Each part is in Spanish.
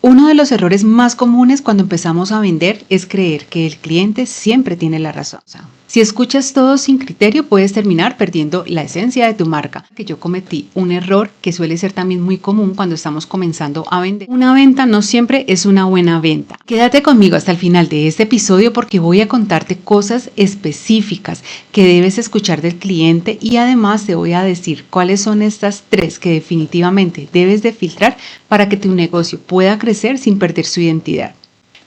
Uno de los errores más comunes cuando empezamos a vender es creer que el cliente siempre tiene la razón. Si escuchas todo sin criterio, puedes terminar perdiendo la esencia de tu marca. Que yo cometí un error que suele ser también muy común cuando estamos comenzando a vender. Una venta no siempre es una buena venta. Quédate conmigo hasta el final de este episodio porque voy a contarte cosas específicas que debes escuchar del cliente y además te voy a decir cuáles son estas 3 que definitivamente debes de filtrar para que tu negocio pueda crecer sin perder su identidad.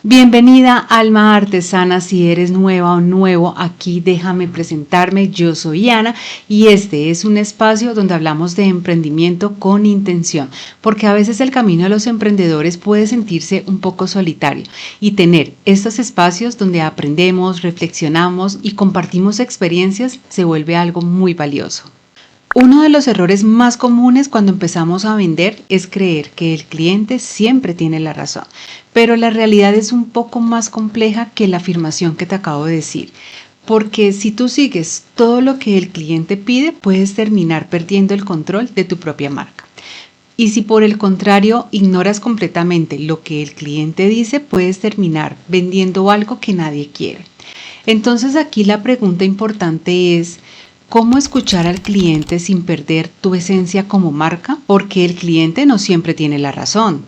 Bienvenida alma artesana, si eres nueva o nuevo, aquí déjame presentarme, yo soy Ana y este es un espacio donde hablamos de emprendimiento con intención, porque a veces el camino de los emprendedores puede sentirse un poco solitario y tener estos espacios donde aprendemos, reflexionamos y compartimos experiencias se vuelve algo muy valioso. Uno de los errores más comunes cuando empezamos a vender es creer que el cliente siempre tiene la razón, pero la realidad es un poco más compleja que la afirmación que te acabo de decir, porque si tú sigues todo lo que el cliente pide, puedes terminar perdiendo el control de tu propia marca. Y si por el contrario ignoras completamente lo que el cliente dice, puedes terminar vendiendo algo que nadie quiere. Entonces aquí la pregunta importante es: ¿cómo escuchar al cliente sin perder tu esencia como marca? Porque el cliente no siempre tiene la razón,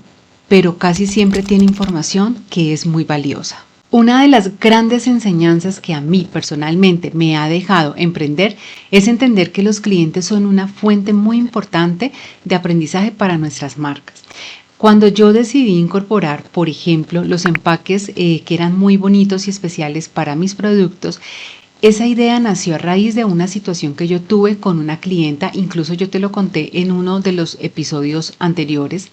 pero casi siempre tiene información que es muy valiosa. Una de las grandes enseñanzas que a mí personalmente me ha dejado emprender es entender que los clientes son una fuente muy importante de aprendizaje para nuestras marcas. Cuando yo decidí incorporar, por ejemplo, los empaques que eran muy bonitos y especiales para mis productos, esa idea nació a raíz de una situación que yo tuve con una clienta, incluso yo te lo conté en uno de los episodios anteriores,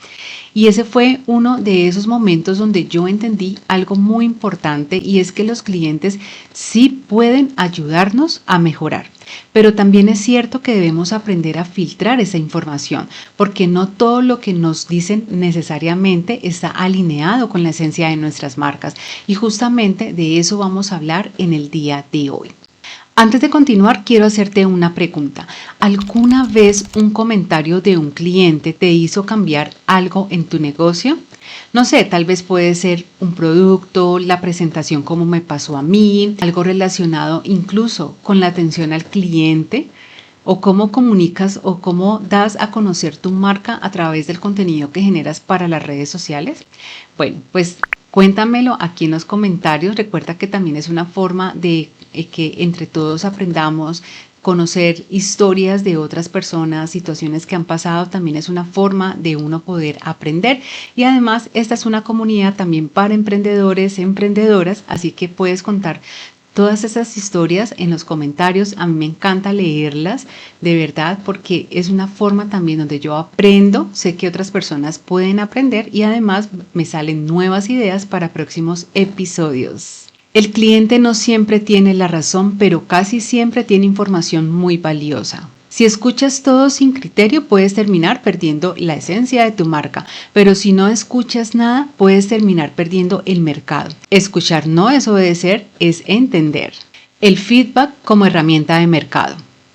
y ese fue uno de esos momentos donde yo entendí algo muy importante y es que los clientes sí pueden ayudarnos a mejorar. Pero también es cierto que debemos aprender a filtrar esa información, porque no todo lo que nos dicen necesariamente está alineado con la esencia de nuestras marcas, y justamente de eso vamos a hablar en el día de hoy. Antes de continuar, quiero hacerte una pregunta. ¿Alguna vez un comentario de un cliente te hizo cambiar algo en tu negocio? No sé, tal vez puede ser un producto, la presentación como me pasó a mí, algo relacionado incluso con la atención al cliente, o cómo comunicas o cómo das a conocer tu marca a través del contenido que generas para las redes sociales. Bueno, pues cuéntamelo aquí en los comentarios. Recuerda que también es una forma de que entre todos aprendamos. Conocer historias de otras personas, situaciones que han pasado, también es una forma de uno poder aprender. Y además, esta es una comunidad también para emprendedores, emprendedoras, así que puedes contar todas esas historias en los comentarios. A mí me encanta leerlas, de verdad, porque es una forma también donde yo aprendo, sé que otras personas pueden aprender y además me salen nuevas ideas para próximos episodios. El cliente no siempre tiene la razón, pero casi siempre tiene información muy valiosa. Si escuchas todo sin criterio, puedes terminar perdiendo la esencia de tu marca, pero si no escuchas nada, puedes terminar perdiendo el mercado. Escuchar no es obedecer, es entender. El feedback como herramienta de mercado.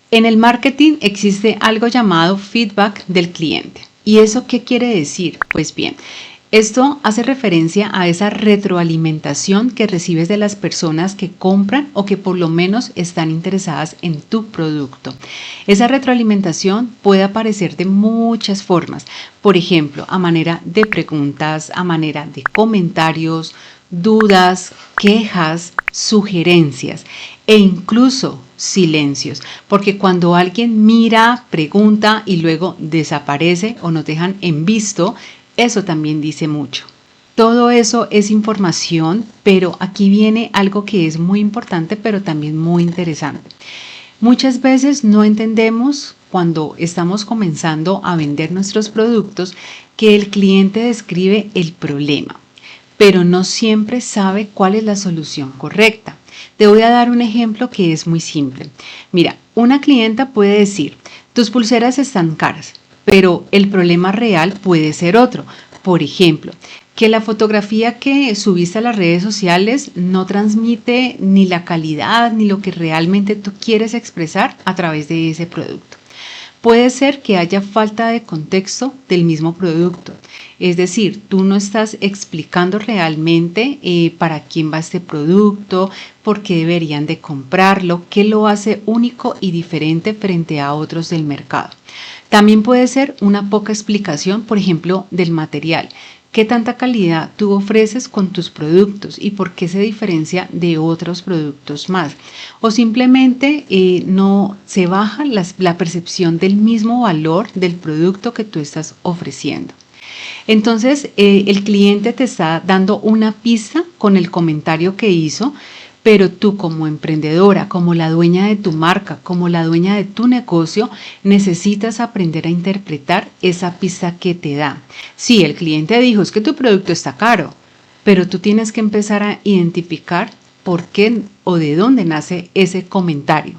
En el marketing existe algo llamado feedback del cliente. ¿Y eso qué quiere decir? Pues bien, esto hace referencia a esa retroalimentación que recibes de las personas que compran o que por lo menos están interesadas en tu producto. Esa retroalimentación puede aparecer de muchas formas, por ejemplo, a manera de preguntas, a manera de comentarios, dudas, quejas, sugerencias e incluso silencios, porque cuando alguien mira, pregunta y luego desaparece o nos dejan en visto, eso también dice mucho. Todo eso es información, pero aquí viene algo que es muy importante, pero también muy interesante. Muchas veces no entendemos cuando estamos comenzando a vender nuestros productos que el cliente describe el problema, pero no siempre sabe cuál es la solución correcta. Te voy a dar un ejemplo que es muy simple. Mira, una clienta puede decir: tus pulseras están caras, pero el problema real puede ser otro. Por ejemplo, que la fotografía que subiste a las redes sociales no transmite ni la calidad ni lo que realmente tú quieres expresar a través de ese producto. Puede ser que haya falta de contexto del mismo producto. Es decir, tú no estás explicando realmente para quién va este producto, por qué deberían de comprarlo, qué lo hace único y diferente frente a otros del mercado. También puede ser una poca explicación, por ejemplo, del material. ¿Qué tanta calidad tú ofreces con tus productos y por qué se diferencia de otros productos más? O simplemente no se baja la percepción del mismo valor del producto que tú estás ofreciendo. Entonces, el cliente te está dando una pista con el comentario que hizo, pero tú como emprendedora, como la dueña de tu marca, como la dueña de tu negocio, necesitas aprender a interpretar esa pista que te da. Sí, el cliente dijo, es que tu producto está caro, pero tú tienes que empezar a identificar por qué o de dónde nace ese comentario.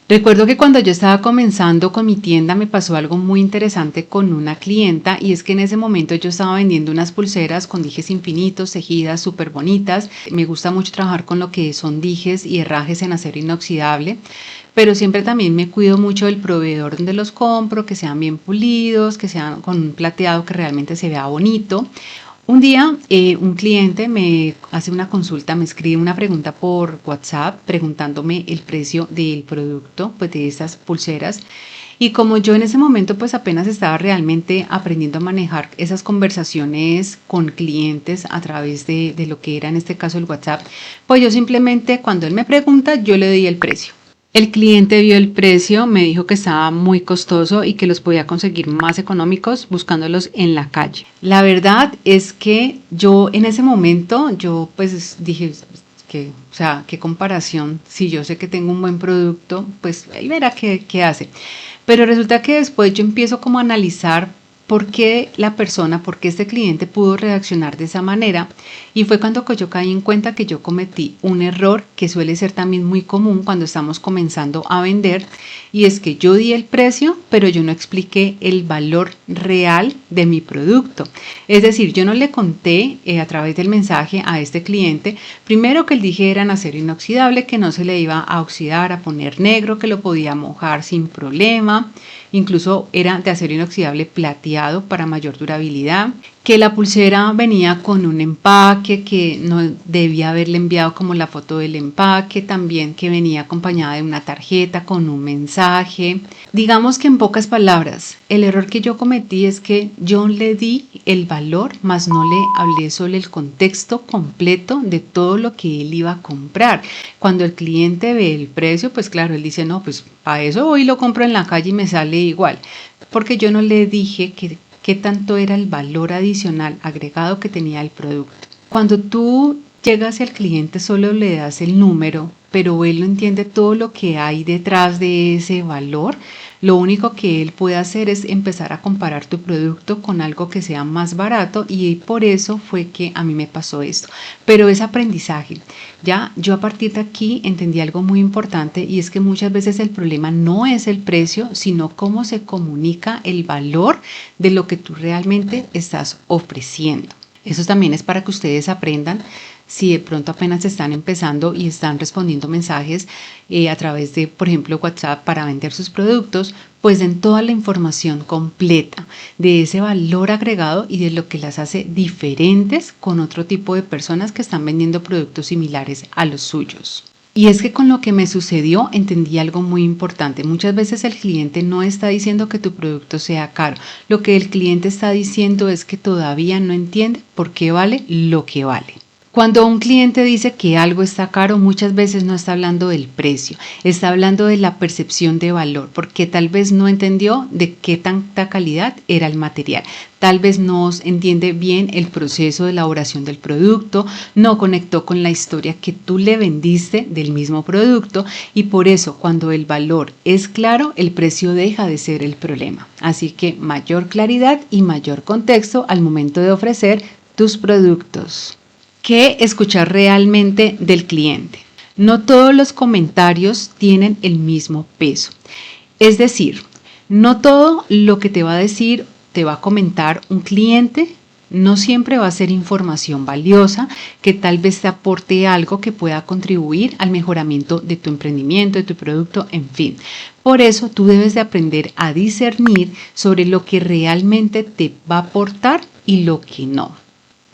Recuerdo que cuando yo estaba comenzando con mi tienda me pasó algo muy interesante con una clienta, y es que en ese momento yo estaba vendiendo unas pulseras con dijes infinitos, tejidas súper bonitas. Me gusta mucho trabajar con lo que son dijes y herrajes en acero inoxidable, pero siempre también me cuido mucho del proveedor donde los compro, que sean bien pulidos, que sean con un plateado que realmente se vea bonito. Un día un cliente me hace una consulta, me escribe una pregunta por WhatsApp preguntándome el precio del producto, pues de estas pulseras. Y como yo en ese momento pues apenas estaba realmente aprendiendo a manejar esas conversaciones con clientes a través de lo que era en este caso el WhatsApp, pues yo simplemente cuando él me pregunta yo le doy el precio. El cliente vio el precio, me dijo que estaba muy costoso y que los podía conseguir más económicos buscándolos en la calle. La verdad es que yo en ese momento, yo pues dije que, o sea, qué comparación, si yo sé que tengo un buen producto, pues él verá qué hace. Pero resulta que después yo empiezo como a analizar por qué la persona, por qué este cliente pudo reaccionar de esa manera, y fue cuando yo caí en cuenta que yo cometí un error que suele ser también muy común cuando estamos comenzando a vender, y es que yo di el precio, pero yo no expliqué el valor real de mi producto. Es decir, yo no le conté a través del mensaje a este cliente, primero que el dije era en acero inoxidable, que no se le iba a oxidar, a poner negro, que lo podía mojar sin problema. Incluso era de acero inoxidable plateado para mayor durabilidad, que la pulsera venía con un empaque que no debía haberle enviado como la foto del empaque, también que venía acompañada de una tarjeta con un mensaje. Digamos que en pocas palabras, el error que yo cometí es que yo le di el valor, más no le hablé sobre el contexto completo de todo lo que él iba a comprar. Cuando el cliente ve el precio, pues claro, él dice, no, pues a eso hoy lo compro en la calle y me sale igual, porque yo no le dije qué tanto era el valor adicional agregado que tenía el producto. Cuando tú llegas al cliente solo le das el número, pero él no entiende todo lo que hay detrás de ese valor. Lo único que él puede hacer es empezar a comparar tu producto con algo que sea más barato, y por eso fue que a mí me pasó esto. Pero es aprendizaje. Ya yo a partir de aquí entendí algo muy importante, y es que muchas veces el problema no es el precio, sino cómo se comunica el valor de lo que tú realmente estás ofreciendo. Eso también es para que ustedes aprendan. Si de pronto apenas están empezando y están respondiendo mensajes a través de, por ejemplo, WhatsApp para vender sus productos, pues den toda la información completa de ese valor agregado y de lo que las hace diferentes con otro tipo de personas que están vendiendo productos similares a los suyos. Y es que con lo que me sucedió entendí algo muy importante. Muchas veces el cliente no está diciendo que tu producto sea caro. Lo que el cliente está diciendo es que todavía no entiende por qué vale lo que vale. Cuando un cliente dice que algo está caro, muchas veces no está hablando del precio, está hablando de la percepción de valor, porque tal vez no entendió de qué tanta calidad era el material. Tal vez no entiende bien el proceso de elaboración del producto, no conectó con la historia que tú le vendiste del mismo producto, y por eso cuando el valor es claro, el precio deja de ser el problema. Así que mayor claridad y mayor contexto al momento de ofrecer tus productos. ¿Qué escuchar realmente del cliente? No todos los comentarios tienen el mismo peso. Es decir, no todo lo que te va a decir, te va a comentar un cliente No siempre va a ser información valiosa que tal vez te aporte algo que pueda contribuir al mejoramiento de tu emprendimiento, de tu producto, en fin. Por eso tú debes de aprender a discernir sobre lo que realmente te va a aportar y lo que no.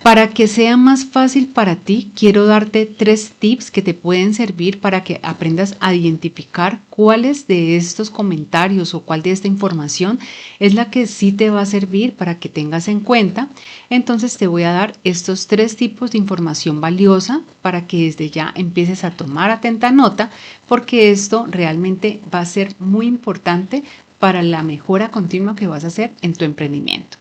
Para que sea más fácil para ti, quiero darte 3 tips que te pueden servir para que aprendas a identificar cuáles de estos comentarios o cuál de esta información es la que sí te va a servir para que tengas en cuenta. Entonces te voy a dar estos 3 tipos de información valiosa para que desde ya empieces a tomar atenta nota, porque esto realmente va a ser muy importante para la mejora continua que vas a hacer en tu emprendimiento.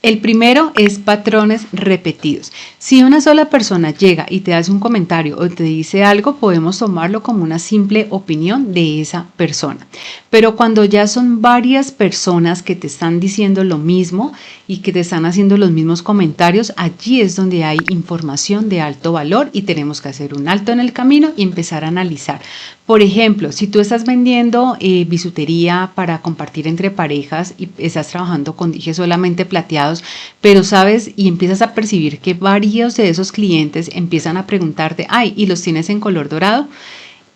El primero es patrones repetidos. Si una sola persona llega y te hace un comentario o te dice algo, podemos tomarlo como una simple opinión de esa persona. Pero cuando ya son varias personas que te están diciendo lo mismo y que te están haciendo los mismos comentarios, allí es donde hay información de alto valor y tenemos que hacer un alto en el camino y empezar a analizar. Por ejemplo, si tú estás vendiendo bisutería para compartir entre parejas y estás trabajando con dijes solamente plateados, pero sabes y empiezas a percibir que varios de esos clientes empiezan a preguntarte, ay, ¿y los tienes en color dorado?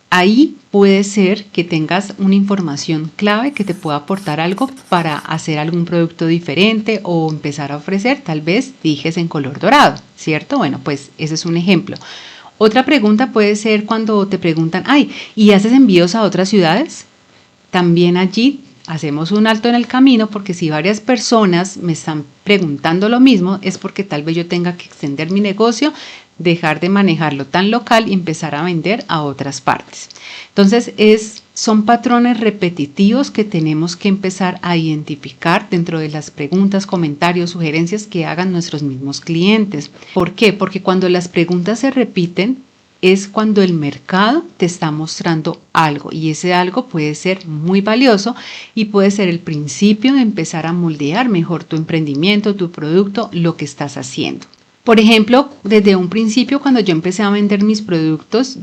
Ahí puede ser que tengas una información clave que te pueda aportar algo para hacer algún producto diferente o empezar a ofrecer tal vez dijes en color dorado, ¿cierto? Bueno, pues ese es un ejemplo. Otra pregunta puede ser cuando te preguntan, ay, ¿y haces envíos a otras ciudades? También allí hacemos un alto en el camino, porque si varias personas me están preguntando lo mismo, es porque tal vez yo tenga que extender mi negocio, dejar de manejarlo tan local y empezar a vender a otras partes. Entonces, son patrones repetitivos que tenemos que empezar a identificar dentro de las preguntas, comentarios, sugerencias que hagan nuestros mismos clientes. ¿Por qué? Porque cuando las preguntas se repiten, es cuando el mercado te está mostrando algo y ese algo puede ser muy valioso y puede ser el principio de empezar a moldear mejor tu emprendimiento, tu producto, lo que estás haciendo. Por ejemplo, desde un principio, cuando yo empecé a vender mis productos,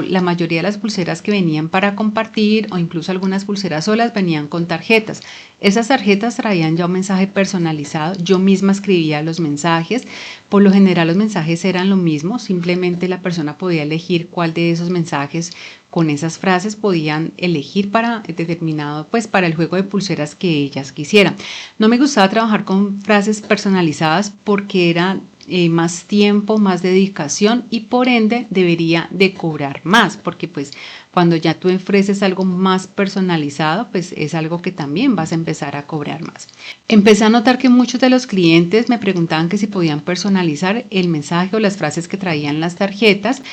la mayoría de las pulseras que venían para compartir o incluso algunas pulseras solas venían con tarjetas. Esas tarjetas traían ya un mensaje personalizado. Yo misma escribía los mensajes. Por lo general los mensajes eran lo mismo, simplemente la persona podía elegir cuál de esos mensajes con esas frases podían elegir para determinado, pues para el juego de pulseras que ellas quisieran. No me gustaba trabajar con frases personalizadas porque era más tiempo, más dedicación y por ende debería de cobrar más, porque pues cuando ya tú ofreces algo más personalizado, pues es algo que también vas a empezar a cobrar más. Empecé a notar que muchos de los clientes me preguntaban que si podían personalizar el mensaje o las frases que traían las tarjetas,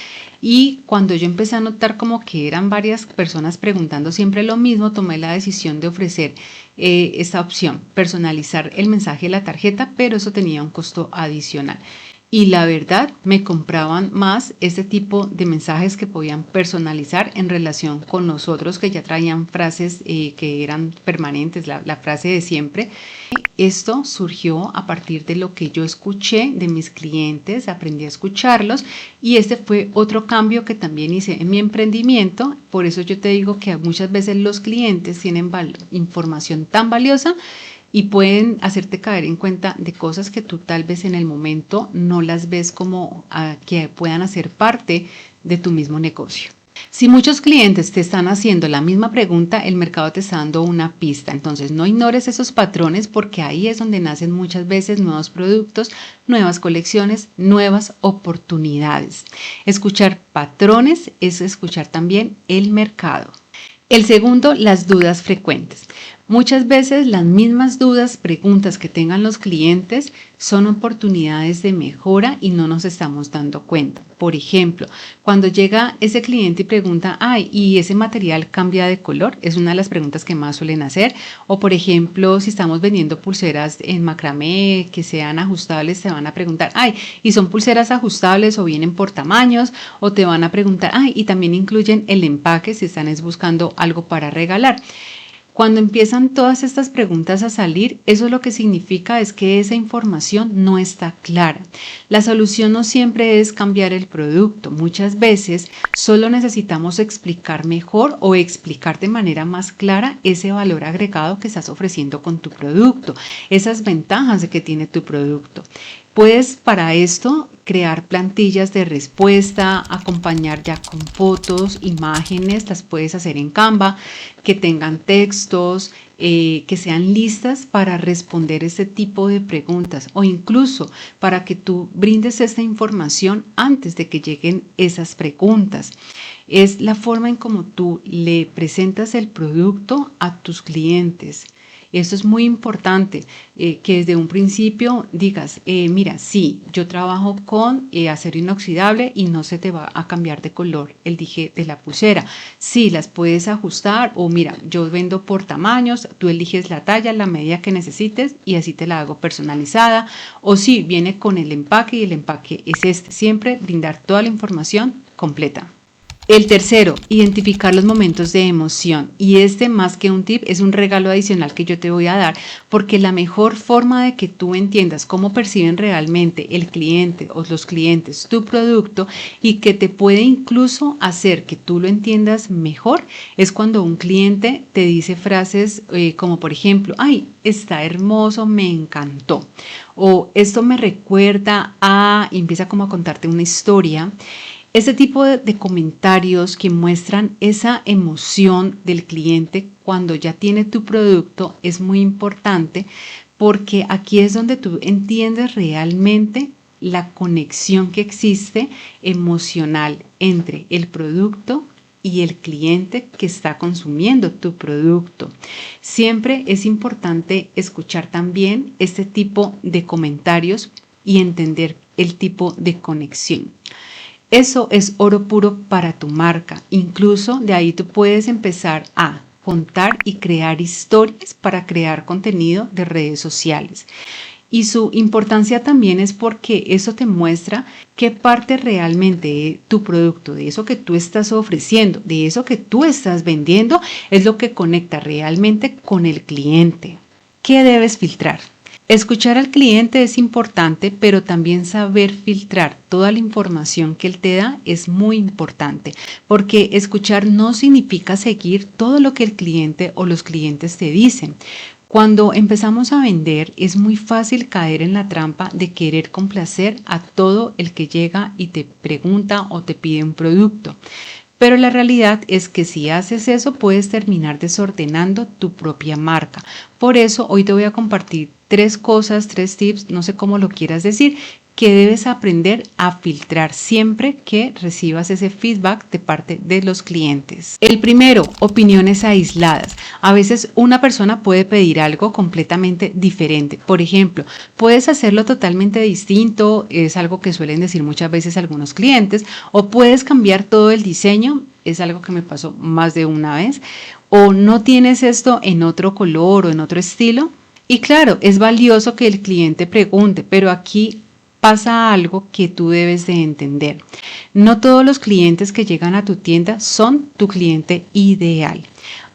y cuando yo empecé a notar como que eran varias personas preguntando siempre lo mismo, tomé la decisión de ofrecer esta opción, personalizar el mensaje de la tarjeta, pero eso tenía un costo adicional. Y la verdad, me compraban más este tipo de mensajes que podían personalizar en relación con los otros que ya traían frases que eran permanentes, la frase de siempre. Esto surgió a partir de lo que yo escuché de mis clientes, aprendí a escucharlos y este fue otro cambio que también hice en mi emprendimiento. Por eso yo te digo que muchas veces los clientes tienen información tan valiosa y pueden hacerte caer en cuenta de cosas que tú tal vez en el momento no las ves como que puedan hacer parte de tu mismo negocio. Si muchos clientes te están haciendo la misma pregunta, el mercado te está dando una pista. Entonces no ignores esos patrones, porque ahí es donde nacen muchas veces nuevos productos, nuevas colecciones, nuevas oportunidades. Escuchar patrones es escuchar también el mercado. El segundo, las dudas frecuentes. Muchas veces las mismas dudas, preguntas que tengan los clientes son oportunidades de mejora y no nos estamos dando cuenta. Por ejemplo, cuando llega ese cliente y pregunta, ay, ¿y ese material cambia de color? Es una de las preguntas que más suelen hacer. O por ejemplo, si estamos vendiendo pulseras en macramé que sean ajustables, te van a preguntar, ay, ¿y son pulseras ajustables o vienen por tamaños? O te van a preguntar, ay, y también incluyen el empaque si están buscando algo para regalar. Cuando empiezan todas estas preguntas a salir, eso lo que significa es que esa información no está clara. La solución no siempre es cambiar el producto. Muchas veces solo necesitamos explicar mejor o explicar de manera más clara ese valor agregado que estás ofreciendo con tu producto, esas ventajas que tiene tu producto. Puedes para esto crear plantillas de respuesta, acompañar ya con fotos, imágenes, las puedes hacer en Canva, que tengan textos, que sean listas para responder este tipo de preguntas o incluso para que tú brindes esta información antes de que lleguen esas preguntas. Es la forma en cómo tú le presentas el producto a tus clientes. Esto es muy importante, que desde un principio digas, mira, sí, yo trabajo con acero inoxidable y no se te va a cambiar de color el dije de la pulsera. Sí, las puedes ajustar o mira, yo vendo por tamaños, tú eliges la talla, la medida que necesites y así te la hago personalizada. O sí, viene con el empaque y el empaque es este. Siempre brindar toda la información completa. El tercero, identificar los momentos de emoción. Y este, más que un tip, es un regalo adicional que yo te voy a dar, porque la mejor forma de que tú entiendas cómo perciben realmente el cliente o los clientes tu producto y que te puede incluso hacer que tú lo entiendas mejor, es cuando un cliente te dice frases como por ejemplo, ay, está hermoso, me encantó. O esto me recuerda a, y empieza como a contarte una historia. Este tipo de comentarios que muestran esa emoción del cliente cuando ya tiene tu producto es muy importante porque aquí es donde tú entiendes realmente la conexión que existe emocional entre el producto y el cliente que está consumiendo tu producto. Siempre es importante escuchar también este tipo de comentarios y entender el tipo de conexión. Eso es oro puro para tu marca. Incluso de ahí tú puedes empezar a contar y crear historias para crear contenido de redes sociales. Y su importancia también es porque eso te muestra qué parte realmente de tu producto, de eso que tú estás ofreciendo, de eso que tú estás vendiendo, es lo que conecta realmente con el cliente. ¿Qué debes filtrar? Escuchar al cliente es importante, pero también saber filtrar toda la información que él te da es muy importante, porque escuchar no significa seguir todo lo que el cliente o los clientes te dicen. Cuando empezamos a vender es muy fácil caer en la trampa de querer complacer a todo el que llega y te pregunta o te pide un producto. Pero la realidad es que si haces eso puedes terminar desordenando tu propia marca. Por eso hoy te voy a compartir 3 tips, no sé cómo lo quieras decir, que debes aprender a filtrar siempre que recibas ese feedback de parte de los clientes. El primero, opiniones aisladas. A veces una persona puede pedir algo completamente diferente. Por ejemplo, puedes hacerlo totalmente distinto, es algo que suelen decir muchas veces algunos clientes, o puedes cambiar todo el diseño, es algo que me pasó más de una vez, o no tienes esto en otro color o en otro estilo. Y claro, es valioso que el cliente pregunte, pero aquí pasa algo que tú debes de entender. No todos los clientes que llegan a tu tienda son tu cliente ideal.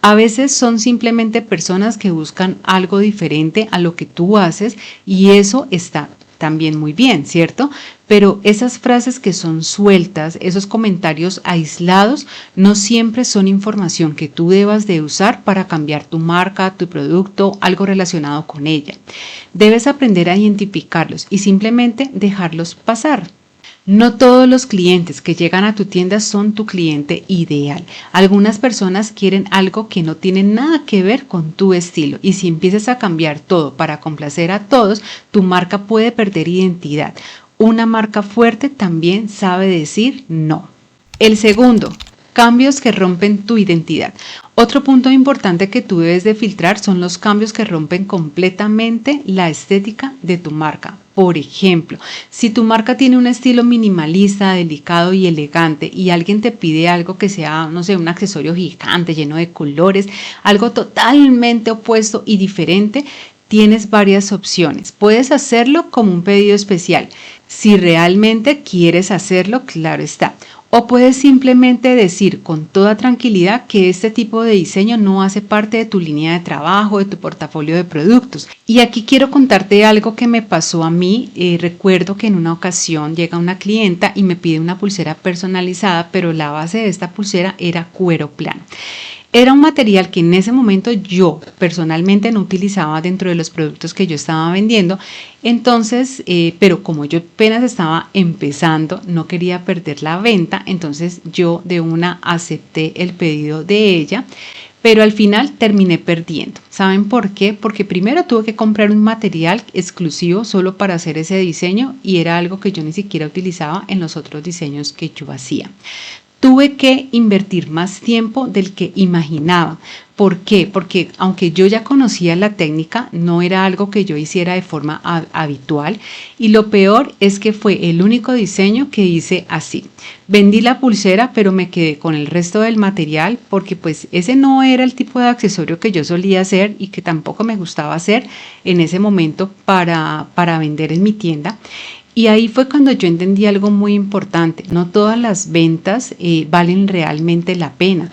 A veces son simplemente personas que buscan algo diferente a lo que tú haces y eso está también muy bien, ¿cierto? Pero esas frases que son sueltas, esos comentarios aislados, no siempre son información que tú debas de usar para cambiar tu marca, tu producto, algo relacionado con ella. Debes aprender a identificarlos y simplemente dejarlos pasar. No todos los clientes que llegan a tu tienda son tu cliente ideal. Algunas personas quieren algo que no tiene nada que ver con tu estilo y si empiezas a cambiar todo para complacer a todos, tu marca puede perder identidad. Una marca fuerte también sabe decir no. El segundo, cambios que rompen tu identidad. Otro punto importante que tú debes de filtrar son los cambios que rompen completamente la estética de tu marca. Por ejemplo, si tu marca tiene un estilo minimalista, delicado y elegante y alguien te pide algo que sea, no sé, un accesorio gigante lleno de colores, algo totalmente opuesto y diferente, tienes varias opciones. Puedes hacerlo como un pedido especial. Si realmente quieres hacerlo, claro está. O puedes simplemente decir con toda tranquilidad que este tipo de diseño no hace parte de tu línea de trabajo, de tu portafolio de productos. Y aquí quiero contarte algo que me pasó a mí. Recuerdo que en una ocasión llega una clienta y me pide una pulsera personalizada, pero la base de esta pulsera era cuero plano. Era un material que en ese momento yo personalmente no utilizaba dentro de los productos que yo estaba vendiendo. Entonces, pero como yo apenas estaba empezando, no quería perder la venta, entonces yo de una acepté el pedido de ella. Pero al final terminé perdiendo. ¿Saben por qué? Porque primero tuve que comprar un material exclusivo solo para hacer ese diseño y era algo que yo ni siquiera utilizaba en los otros diseños que yo hacía. Tuve que invertir más tiempo del que imaginaba. ¿Por qué? Porque aunque yo ya conocía la técnica, no era algo que yo hiciera de forma habitual, y lo peor es que fue el único diseño que hice así. Vendí la pulsera, pero me quedé con el resto del material porque pues ese no era el tipo de accesorio que yo solía hacer y que tampoco me gustaba hacer en ese momento para vender en mi tienda. Y ahí fue cuando yo entendí algo muy importante. No todas las ventas valen realmente la pena,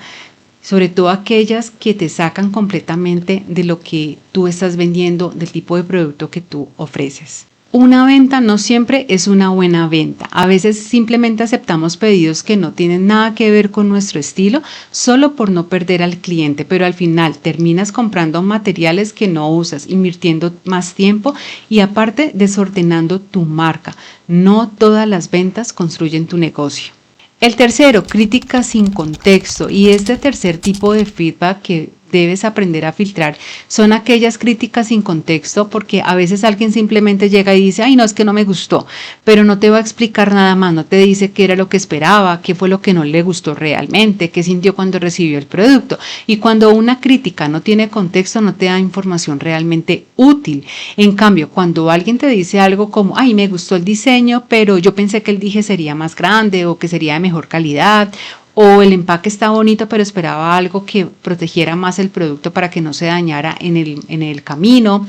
sobre todo aquellas que te sacan completamente de lo que tú estás vendiendo, del tipo de producto que tú ofreces. Una venta no siempre es una buena venta. A veces simplemente aceptamos pedidos que no tienen nada que ver con nuestro estilo solo por no perder al cliente, pero al final terminas comprando materiales que no usas, invirtiendo más tiempo y aparte desordenando tu marca. No todas las ventas construyen tu negocio. El tercero, crítica sin contexto. Y este tercer tipo de feedback que debes aprender a filtrar son aquellas críticas sin contexto, porque a veces alguien simplemente llega y dice, ay, no, es que no me gustó, pero no te va a explicar nada más, no te dice qué era lo que esperaba, qué fue lo que no le gustó realmente, qué sintió cuando recibió el producto. Y cuando una crítica no tiene contexto, no te da información realmente útil. En cambio, cuando alguien te dice algo como, ay, me gustó el diseño, pero yo pensé que el dije sería más grande o que sería de mejor calidad, o el empaque está bonito, pero esperaba algo que protegiera más el producto para que no se dañara en el camino.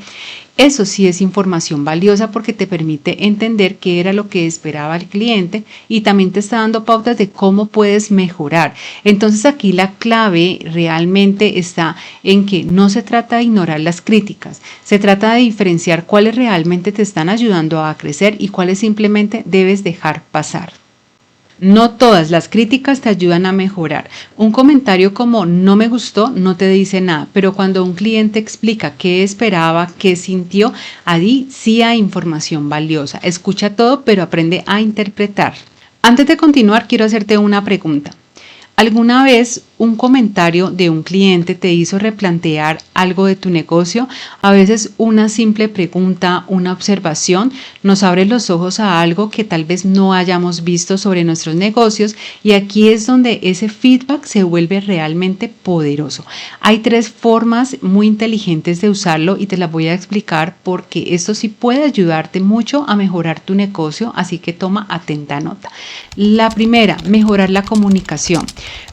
Eso sí es información valiosa porque te permite entender qué era lo que esperaba el cliente y también te está dando pautas de cómo puedes mejorar. Entonces aquí la clave realmente está en que no se trata de ignorar las críticas, se trata de diferenciar cuáles realmente te están ayudando a crecer y cuáles simplemente debes dejar pasar. No todas las críticas te ayudan a mejorar. Un comentario como no me gustó no te dice nada, pero cuando un cliente explica qué esperaba, qué sintió, ahí sí hay información valiosa. Escucha todo, pero aprende a interpretar. Antes de continuar, quiero hacerte una pregunta. ¿Alguna vez un comentario de un cliente te hizo replantear algo de tu negocio? A veces una simple pregunta, una observación, nos abre los ojos a algo que tal vez no hayamos visto sobre nuestros negocios, y aquí es donde ese feedback se vuelve realmente poderoso. Hay 3 formas muy inteligentes de usarlo y te las voy a explicar porque esto sí puede ayudarte mucho a mejorar tu negocio, así que toma atenta nota. La primera, mejorar la comunicación.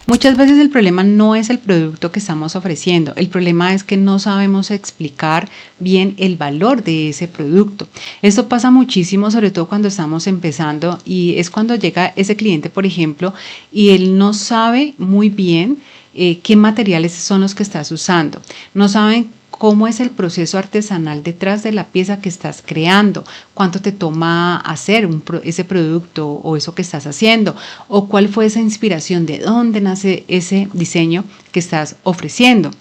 Muchas veces el problema no es el producto que estamos ofreciendo, el problema es que no sabemos explicar bien el valor de ese producto. Esto pasa muchísimo, sobre todo cuando estamos empezando, y es cuando llega ese cliente, por ejemplo, y él no sabe muy bien qué materiales son los que estás usando, no saben cómo es el proceso artesanal detrás de la pieza que estás creando, cuánto te toma hacer ese producto o eso que estás haciendo, o cuál fue esa inspiración, de dónde nace ese diseño que estás ofreciendo.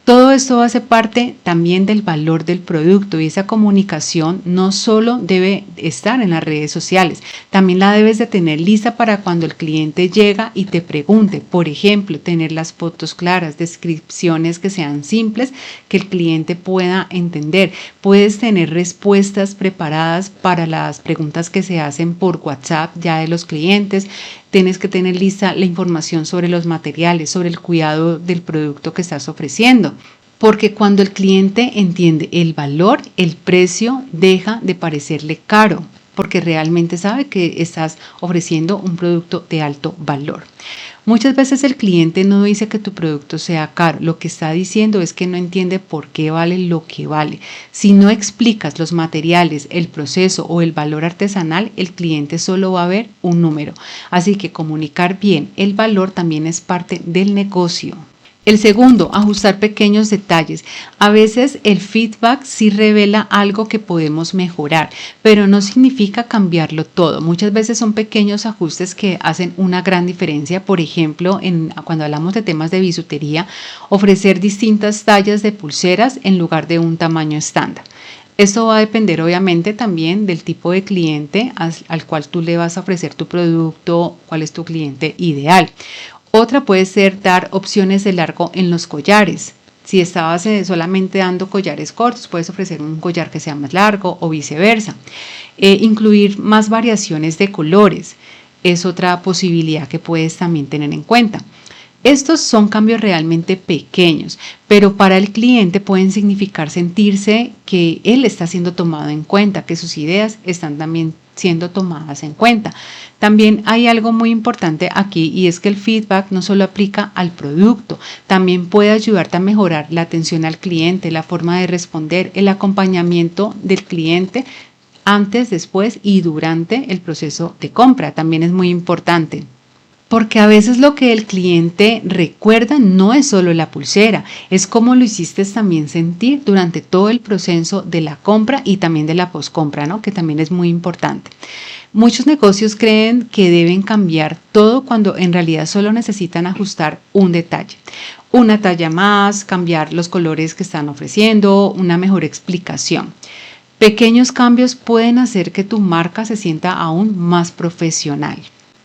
Todo esto hace parte también del valor del producto, y esa comunicación no solo debe estar en las redes sociales, también la debes de tener lista para cuando el cliente llega y te pregunte. Por ejemplo, tener las fotos claras, descripciones que sean simples, que el cliente pueda entender. Puedes tener respuestas preparadas para las preguntas que se hacen por WhatsApp ya de los clientes. Tienes que tener lista la información sobre los materiales, sobre el cuidado del producto que estás ofreciendo. Porque cuando el cliente entiende el valor, el precio deja de parecerle caro. porque realmente sabe que estás ofreciendo un producto de alto valor. Muchas veces el cliente no dice que tu producto sea caro, lo que está diciendo es que no entiende por qué vale lo que vale. Si no explicas los materiales, el proceso o el valor artesanal, el cliente solo va a ver un número. Así que comunicar bien el valor también es parte del negocio. El segundo, ajustar pequeños detalles. A veces el feedback sí revela algo que podemos mejorar, pero no significa cambiarlo todo. Muchas veces son pequeños ajustes que hacen una gran diferencia. Por ejemplo, cuando hablamos de temas de bisutería, ofrecer distintas tallas de pulseras en lugar de un tamaño estándar. Esto va a depender obviamente también del tipo de cliente al cual tú le vas a ofrecer tu producto, cuál es tu cliente ideal. Otra puede ser dar opciones de largo en los collares. Si estabas solamente dando collares cortos, puedes ofrecer un collar que sea más largo o viceversa. Incluir más variaciones de colores es otra posibilidad que puedes también tener en cuenta. Estos son cambios realmente pequeños, pero para el cliente pueden significar sentirse que él está siendo tomado en cuenta, que sus ideas están también siendo tomadas en cuenta. También hay algo muy importante aquí y es que el feedback no solo aplica al producto, también puede ayudarte a mejorar la atención al cliente, la forma de responder, el acompañamiento del cliente antes, después y durante el proceso de compra. También es muy importante. Porque a veces lo que el cliente recuerda no es solo la pulsera, es cómo lo hiciste también sentir durante todo el proceso de la compra y también de la poscompra, ¿no? Que también es muy importante. Muchos negocios creen que deben cambiar todo cuando en realidad solo necesitan ajustar un detalle. Una talla más, cambiar los colores que están ofreciendo, una mejor explicación. Pequeños cambios pueden hacer que tu marca se sienta aún más profesional.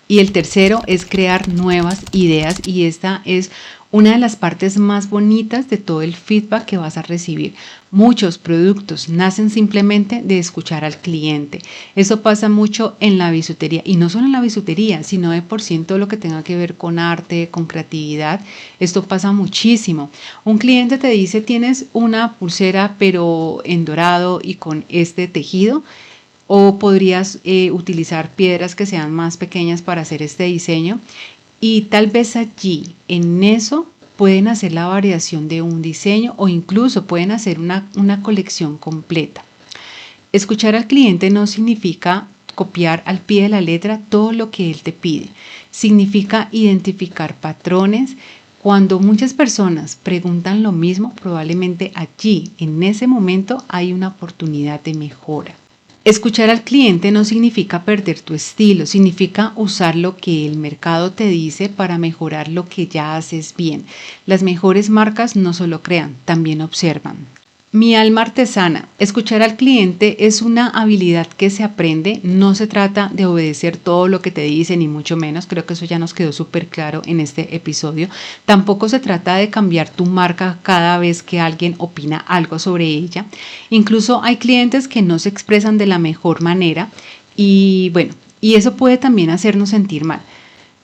Y el tercero es crear nuevas ideas y esta es una de las partes más bonitas de todo el feedback que vas a recibir. Muchos productos nacen simplemente de escuchar al cliente. Eso pasa mucho en la bisutería y no solo en la bisutería, sino de por sí en todo lo que tenga que ver con arte, con creatividad. Esto pasa muchísimo. Un cliente te dice, tienes una pulsera pero en dorado y con este tejido. O podrías utilizar piedras que sean más pequeñas para hacer este diseño y tal vez allí en eso pueden hacer la variación de un diseño o incluso pueden hacer una colección completa. Escuchar al cliente no significa copiar al pie de la letra todo lo que él te pide, significa identificar patrones. Cuando muchas personas preguntan lo mismo, probablemente allí, en ese momento, hay una oportunidad de mejora. Escuchar al cliente no significa perder tu estilo, significa usar lo que el mercado te dice para mejorar lo que ya haces bien. Las mejores marcas no solo crean, también observan. Mi alma artesana. Escuchar al cliente es una habilidad que se aprende, no se trata de obedecer todo lo que te dicen ni mucho menos, creo que eso ya nos quedó súper claro en este episodio. Tampoco se trata de cambiar tu marca cada vez que alguien opina algo sobre ella. Incluso hay clientes que no se expresan de la mejor manera y bueno, y eso puede también hacernos sentir mal.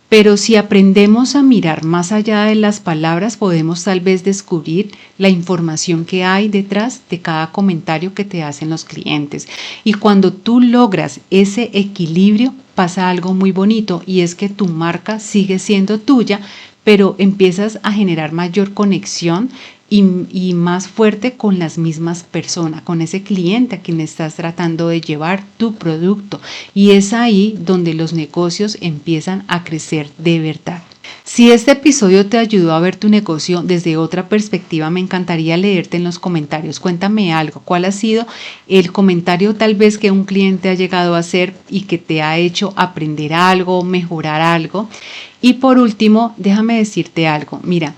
Pero si aprendemos a mirar más allá de las palabras, podemos tal vez descubrir la información que hay detrás de cada comentario que te hacen los clientes. Y cuando tú logras ese equilibrio, pasa algo muy bonito y es que tu marca sigue siendo tuya, pero empiezas a generar mayor conexión y más fuerte con las mismas personas, con ese cliente a quien estás tratando de llevar tu producto. Y es ahí donde los negocios empiezan a crecer de verdad. Si este episodio te ayudó a ver tu negocio desde otra perspectiva, me encantaría leerte en los comentarios. Cuéntame algo. ¿Cuál ha sido el comentario tal vez que un cliente ha llegado a hacer y que te ha hecho aprender algo, mejorar algo? Y por último, déjame decirte algo. Mira,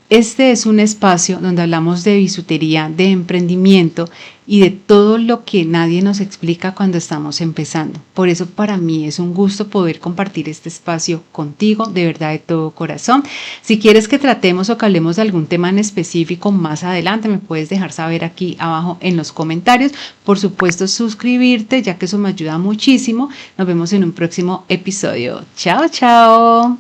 este es un espacio donde hablamos de bisutería, de emprendimiento y de todo lo que nadie nos explica cuando estamos empezando. Por eso para mí es un gusto poder compartir este espacio contigo, de verdad de todo corazón. Si quieres que tratemos o que hablemos de algún tema en específico más adelante, me puedes dejar saber aquí abajo en los comentarios. Por supuesto, suscribirte, ya que eso me ayuda muchísimo. Nos vemos en un próximo episodio. Chao, chao.